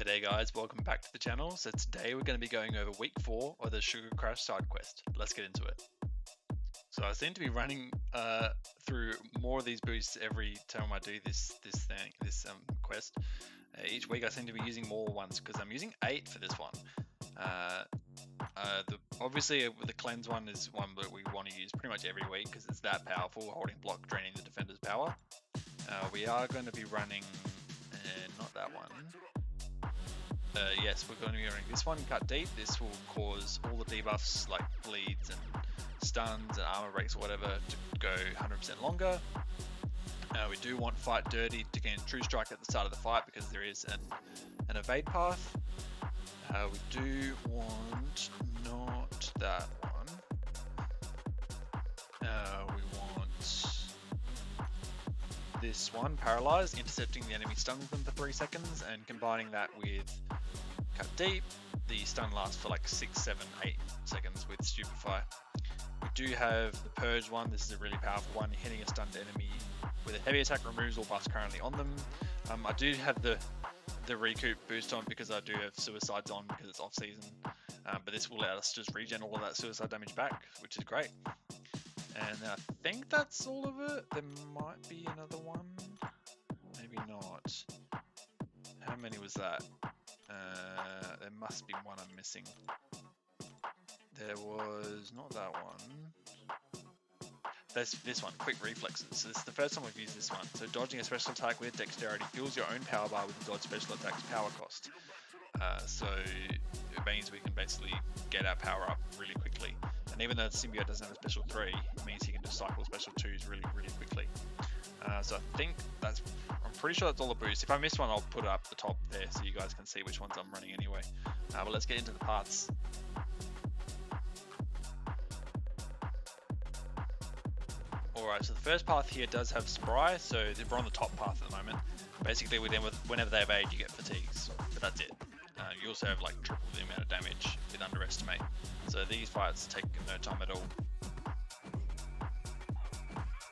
there guys, welcome back to the channel. So today we're going to be going over week 4 of the Sugar Crash side quest. Let's get into it. So I seem to be running through more of these boosts every time I do this quest. Each week I seem to be using more ones because I'm using 8 for this one. Obviously the cleanse one is one that we want to use pretty much every week because it's that powerful, holding block, draining the defender's power. We are going to be running, not that one. Yes, we're going to be running this one, Cut Deep. This will cause all the debuffs like bleeds and stuns and armor breaks or whatever to go 100% longer. We do want Fight Dirty to gain True Strike at the start of the fight because there is an evade path. We do want not that one. We want this one, Paralyzed, intercepting the enemy stuns them for 3 seconds and combining that with Cut Deep. The stun lasts for like 6, 7, 8 seconds with Stupefy. We do have the Purge one. This is a really powerful one, hitting a stunned enemy with a heavy attack removes all buffs currently on them. I do have the recoup boost on because I do have suicides on because it's off season, but this will let us just regen all of that suicide damage back, which is great. And I think that's all of it. There might be another one, maybe not. How many was that? There must be one I'm missing. There was not that one. There's this one, Quick Reflexes. So this is the first time we've used this one. So dodging a special attack with dexterity fills your own power bar with the dodge special attack's power cost. So it means we can basically get our power up really quickly. And even though the symbiote doesn't have a special 3, it means he can just cycle special 2s really quickly. So I think I'm pretty sure that's all the boosts. If I miss one, I'll put it up the top there so you guys can see which ones I'm running anyway. But let's get into the parts. Alright, so the first path here does have Spry, so we're on the top path at the moment. Basically, whenever they evade, you get fatigues, but that's it. You also have like triple the amount of damage with Underestimate. So these fights take no time at all.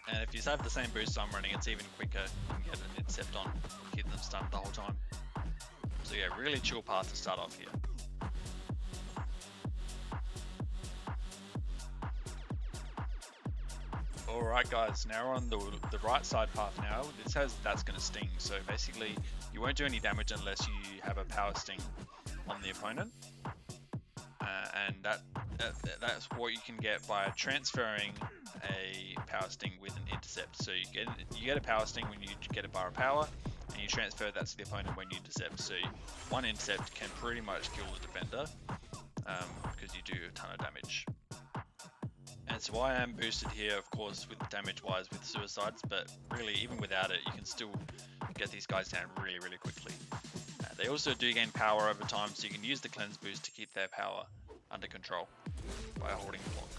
And if you have the same boost I'm running, it's even quicker. You can get an intercept on, keep them stunned the whole time. So yeah, really chill path to start off here. Alright guys, now we're on the right side path now. This has That's going to sting, so basically you won't do any damage unless you have a power sting on the opponent. And that's what you can get by transferring a power sting with an intercept. So you get a power sting when you get a bar of power, and you transfer that to the opponent when you intercept. So one intercept can pretty much kill the defender because you do a ton of damage. And so I am boosted here, of course, with damage wise with suicides, but really even without it, you can still get these guys down really quickly. They also do gain power over time, so you can use the cleanse boost to keep their power under control by holding the block.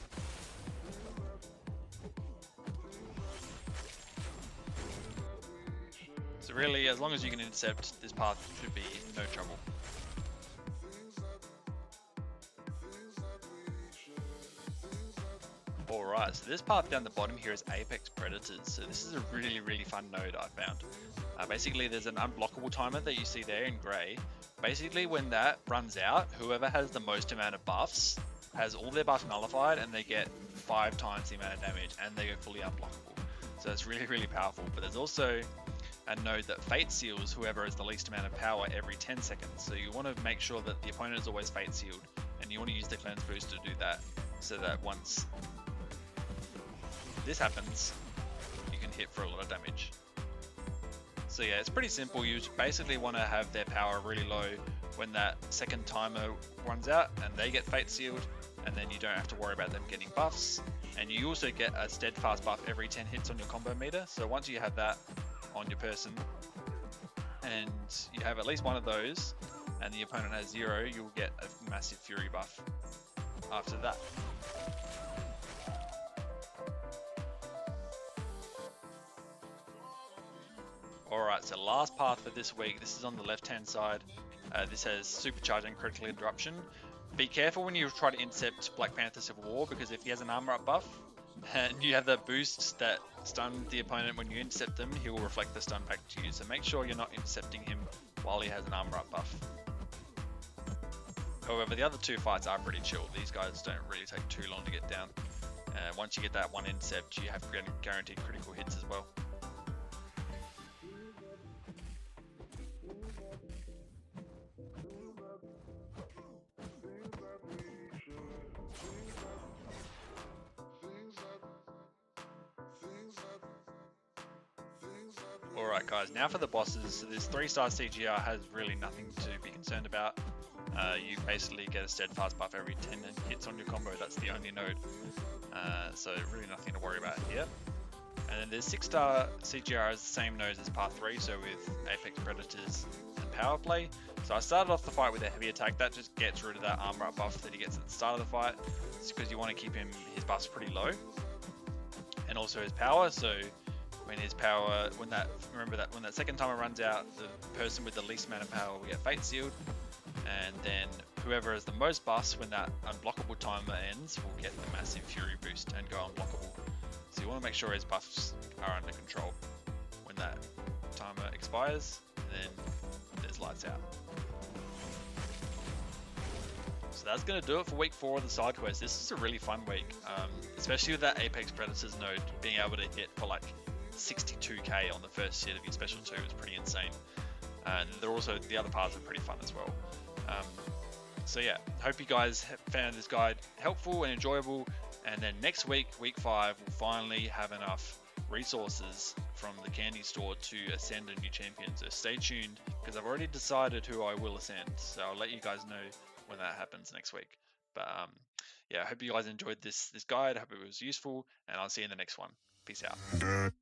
So really, as long as you can intercept, this path should be no trouble. Alright, so this path down the bottom here is Apex Predators. So this is a really fun node I found. Basically there's an unblockable timer that you see there in grey. Basically when that runs out, whoever has the most amount of buffs has all their buffs nullified and they get 5 times the amount of damage and they go fully unblockable. So it's really powerful. But there's also a node that Fate Seals whoever has the least amount of power every 10 seconds. So you want to make sure that the opponent is always Fate Sealed, and you want to use the cleanse boost to do that, so that once this happens, you can hit for a lot of damage. So yeah, it's pretty simple. You basically want to have their power really low when that second timer runs out and they get Fate Sealed, and then you don't have to worry about them getting buffs. And you also get a steadfast buff every 10 hits on your combo meter. So once you have that on your person and you have at least one of those and the opponent has 0, you'll get a massive Fury buff after that. Alright, so last path for this week, this is on the left hand side. This has Supercharge and Critical Interruption. Be careful when you try to intercept Black Panther Civil War, because if he has an armor up buff and you have the boosts that stun the opponent when you intercept them, he will reflect the stun back to you. So make sure you're not intercepting him while he has an armor up buff. However, the other 2 fights are pretty chill. These guys don't really take too long to get down. Once you get that 1 intercept, you have guaranteed critical hits as well. Alright guys, now for the bosses. So this 3-star CGR has really nothing to be concerned about. You basically get a steadfast buff every 10 hits on your combo. That's the only node. So really nothing to worry about here. And then the 6-star CGR is the same nodes as Path 3, so with Apex Predators and Power Play. So I started off the fight with a heavy attack. That just gets rid of that armor up buff that he gets at the start of the fight. It's because you want to keep his buffs pretty low. And also his power, so when his power, when that second timer runs out, the person with the least amount of power will get Fate Sealed. And then whoever has the most buffs when that unblockable timer ends will get the massive Fury boost and go unblockable. So you want to make sure his buffs are under control when that timer expires, and then there's lights out. So that's going to do it for week 4 of the side quest. This is a really fun week, especially with that Apex Predators node being able to hit for like 62k on the first hit of your special 2 is pretty insane. And they're also, the other parts are pretty fun as well. So yeah, hope you guys found this guide helpful and enjoyable. And then next week, week 5, we'll finally have enough resources from the candy store to ascend a new champion. So stay tuned, because I've already decided who I will ascend. So I'll let you guys know when that happens next week. But yeah, I hope you guys enjoyed this guide. I hope it was useful, and I'll see you in the next one. Peace out.